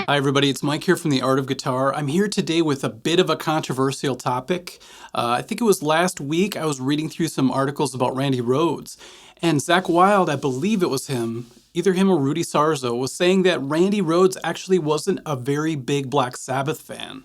Hi everybody, it's Mike here from The Art of Guitar. I'm here today with a bit of a controversial topic. I think it was last week I was reading through some articles about Randy Rhoads, and Zach Wilde, I believe it was him, either him or Rudy Sarzo, was saying that Randy Rhoads actually wasn't a very big Black Sabbath fan,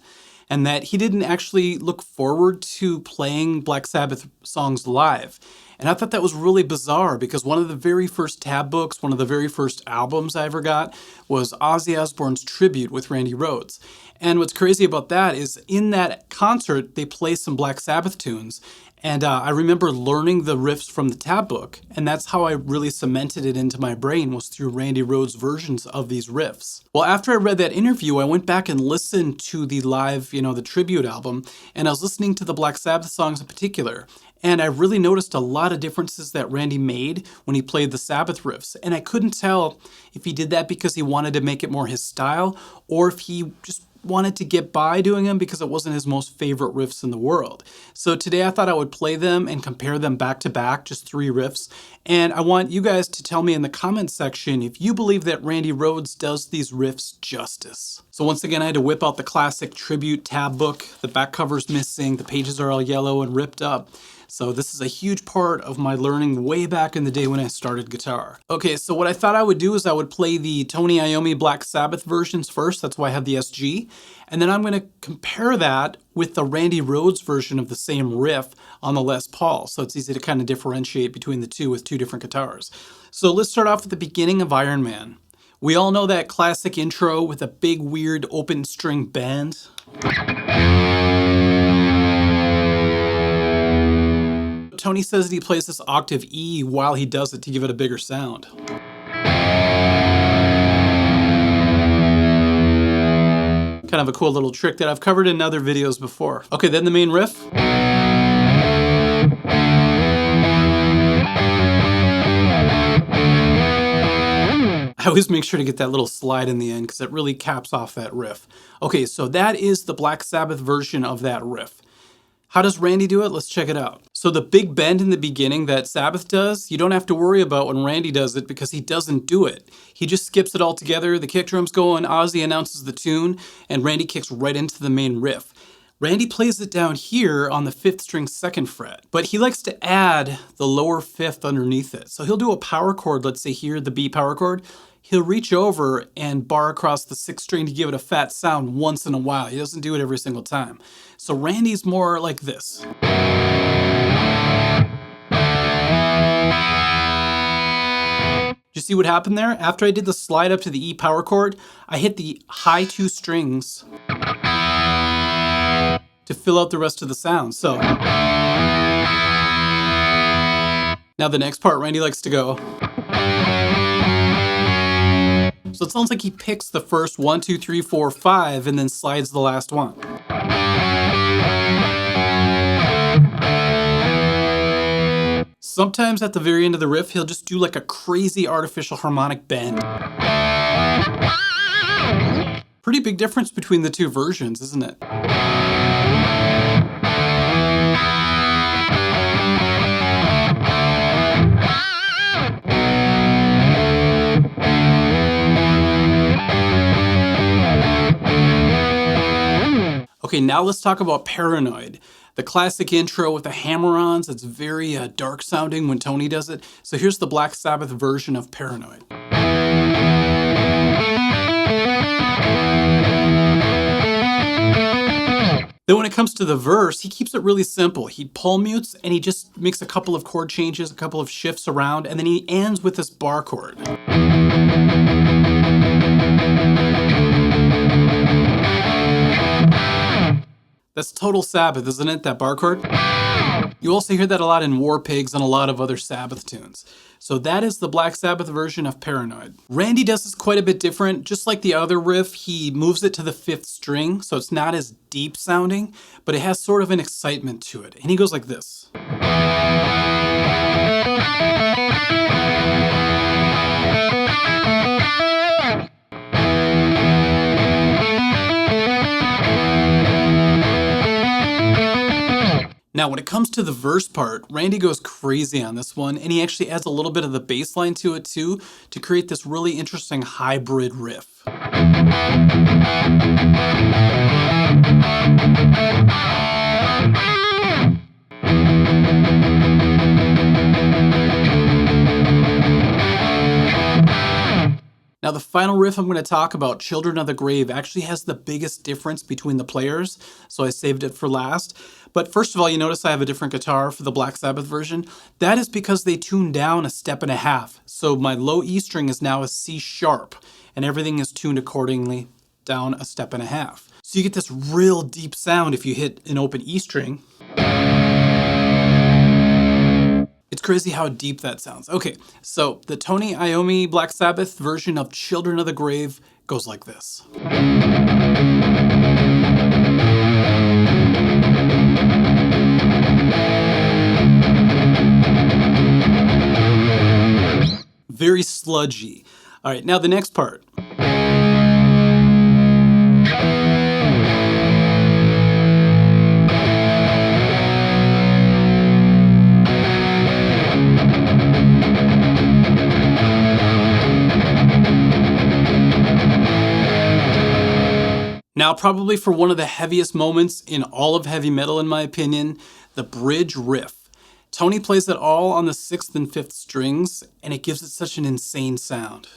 and that he didn't actually look forward to playing Black Sabbath songs live. And I thought that was really bizarre because one of the very first tab books, one of the very first albums I ever got was Ozzy Osbourne's tribute with Randy Rhoads. And what's crazy about that is in that concert, they play some Black Sabbath tunes. And I remember learning the riffs from the tab book. And that's how I really cemented it into my brain, was through Randy Rhoads' versions of these riffs. Well, after I read that interview, I went back and listened to the live, the tribute album. And I was listening to the Black Sabbath songs in particular. And I really noticed a lot of differences that Randy made when he played the Sabbath riffs. And I couldn't tell if he did that because he wanted to make it more his style, or if he just wanted to get by doing them because it wasn't his most favorite riffs in the world. So today I thought I would play them and compare them back to back, just 3 riffs. And I want you guys to tell me in the comments section if you believe that Randy Rhoads does these riffs justice. So once again, I had to whip out the classic tribute tab book. The back cover's missing, the pages are all yellow and ripped up. So this is a huge part of my learning way back in the day when I started guitar. Okay, so what I thought I would do is I would play the Tony Iommi Black Sabbath versions first. That's why I have the SG. And then I'm going to compare that with the Randy Rhoads version of the same riff on the Les Paul. So it's easy to kind of differentiate between the two with 2 different guitars. So let's start off at the beginning of Iron Man. We all know that classic intro with a big, weird, open string bend. Tony says that he plays this octave E while he does it to give it a bigger sound. Kind of a cool little trick that I've covered in other videos before. Okay, then the main riff. I always make sure to get that little slide in the end because it really caps off that riff. Okay, so that is the Black Sabbath version of that riff. How does Randy do it? Let's check it out. So the big bend in the beginning that Sabbath does, you don't have to worry about when Randy does it because he doesn't do it. He just skips it all together, the kick drum's going, Ozzy announces the tune, and Randy kicks right into the main riff. Randy plays it down here on the 5th string 2nd fret, but he likes to add the lower 5th underneath it. So he'll do a power chord, let's say here, the B power chord. He'll reach over and bar across the 6th string to give it a fat sound once in a while. He doesn't do it every single time. So Randy's more like this. Do you see what happened there? After I did the slide up to the E power chord, I hit the high 2 strings to fill out the rest of the sound. So now the next part, Randy likes to go. So it sounds like he picks the first 1, 2, 3, 4, 5 and then slides the last one. Sometimes at the very end of the riff, he'll just do like a crazy artificial harmonic bend. Pretty big difference between the 2 versions, isn't it? Okay, now let's talk about Paranoid. The classic intro with the hammer-ons, it's very dark sounding when Tony does it. So here's the Black Sabbath version of Paranoid. Then when it comes to the verse, he keeps it really simple. He palm mutes and he just makes a couple of chord changes, a couple of shifts around, and then he ends with this bar chord. That's total Sabbath, isn't it, that bar chord? You also hear that a lot in War Pigs and a lot of other Sabbath tunes. So that is the Black Sabbath version of Paranoid. Randy does this quite a bit different. Just like the other riff, he moves it to the 5th string, so it's not as deep sounding, but it has sort of an excitement to it. And he goes like this. Now, when it comes to the verse part, Randy goes crazy on this one, and he actually adds a little bit of the bass line to it too, to create this really interesting hybrid riff. Now, the final riff I'm going to talk about, Children of the Grave, actually has the biggest difference between the players, so I saved it for last. But first of all, you notice I have a different guitar for the Black Sabbath version. That is because they tuned down a step and a half. So my low E string is now a C sharp, and everything is tuned accordingly down a step and a half. So you get this real deep sound if you hit an open E string. It's crazy how deep that sounds. Okay, so the Tony Iommi Black Sabbath version of Children of the Grave goes like this. Very sludgy. All right, now the next part. Now, probably for one of the heaviest moments in all of heavy metal, in my opinion, the bridge riff. Tony plays it all on the 6th and 5th strings, and it gives it such an insane sound.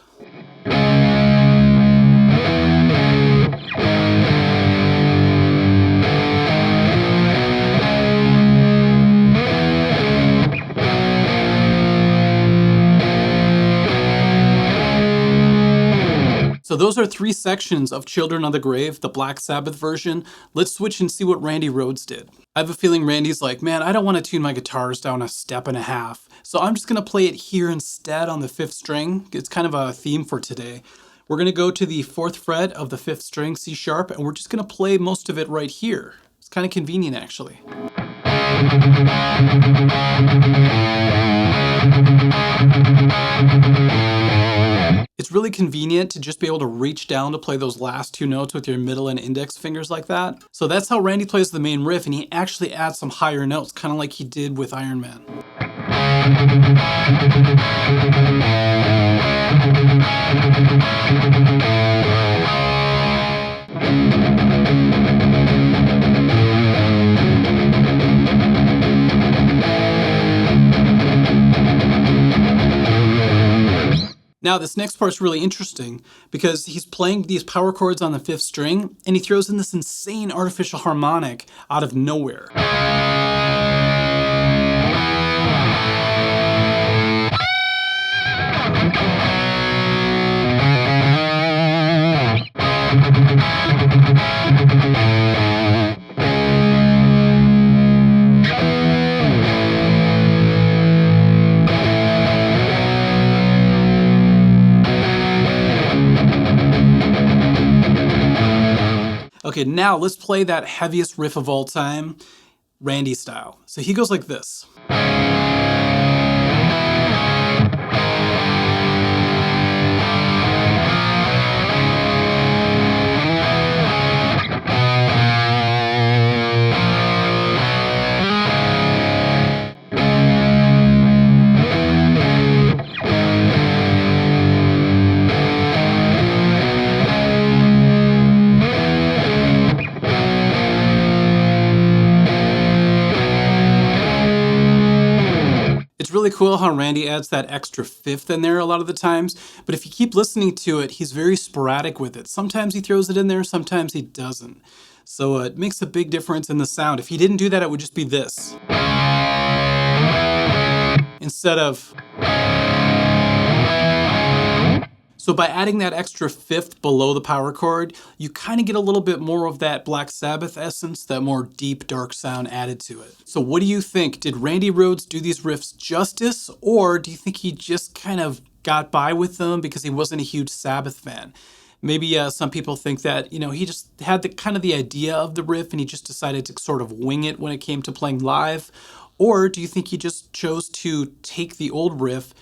So those are 3 sections of Children of the Grave, the Black Sabbath version. Let's switch and see what Randy Rhoads did. I have a feeling Randy's like, man, I don't want to tune my guitars down a step and a half. So I'm just going to play it here instead on the 5th string. It's kind of a theme for today. We're going to go to the 4th fret of the 5th string, C sharp, and we're just going to play most of it right here. It's kind of convenient, actually. It's really convenient to just be able to reach down to play those last 2 notes with your middle and index fingers like that. So that's how Randy plays the main riff, and he actually adds some higher notes, kind of like he did with Iron Man. Now, this next part's really interesting because he's playing these power chords on the 5th string, and he throws in this insane artificial harmonic out of nowhere. Okay, now let's play that heaviest riff of all time, Randy style. So he goes like this. Really cool how Randy adds that extra 5th in there a lot of the times, but if you keep listening to it, he's very sporadic with it. Sometimes he throws it in there, sometimes he doesn't. So it makes a big difference in the sound. If he didn't do that, it would just be this. Instead of... So by adding that extra 5th below the power chord, you kind of get a little bit more of that Black Sabbath essence, that more deep, dark sound added to it. So what do you think? Did Randy Rhoads do these riffs justice, or do you think he just kind of got by with them because he wasn't a huge Sabbath fan? Maybe some people think that, he just had the idea of the riff and he just decided to sort of wing it when it came to playing live. Or do you think he just chose to take the old riff,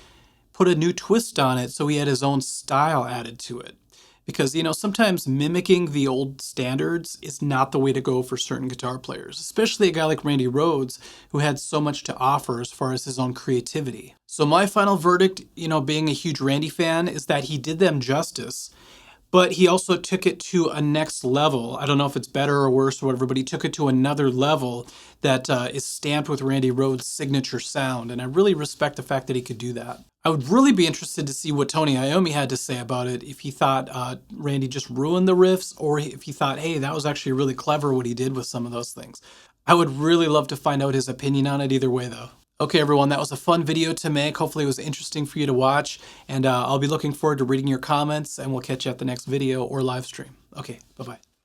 put a new twist on it so he had his own style added to it? Because, sometimes mimicking the old standards is not the way to go for certain guitar players, especially a guy like Randy Rhoads, who had so much to offer as far as his own creativity. So my final verdict, being a huge Randy fan, is that he did them justice, but he also took it to a next level. I don't know if it's better or worse or whatever, but he took it to another level that is stamped with Randy Rhoads' signature sound, and I really respect the fact that he could do that. I would really be interested to see what Tony Iommi had to say about it, if he thought Randy just ruined the riffs, or if he thought, hey, that was actually really clever what he did with some of those things. I would really love to find out his opinion on it either way, though. Okay, everyone, that was a fun video to make. Hopefully it was interesting for you to watch, and I'll be looking forward to reading your comments, and we'll catch you at the next video or live stream. Okay, bye-bye.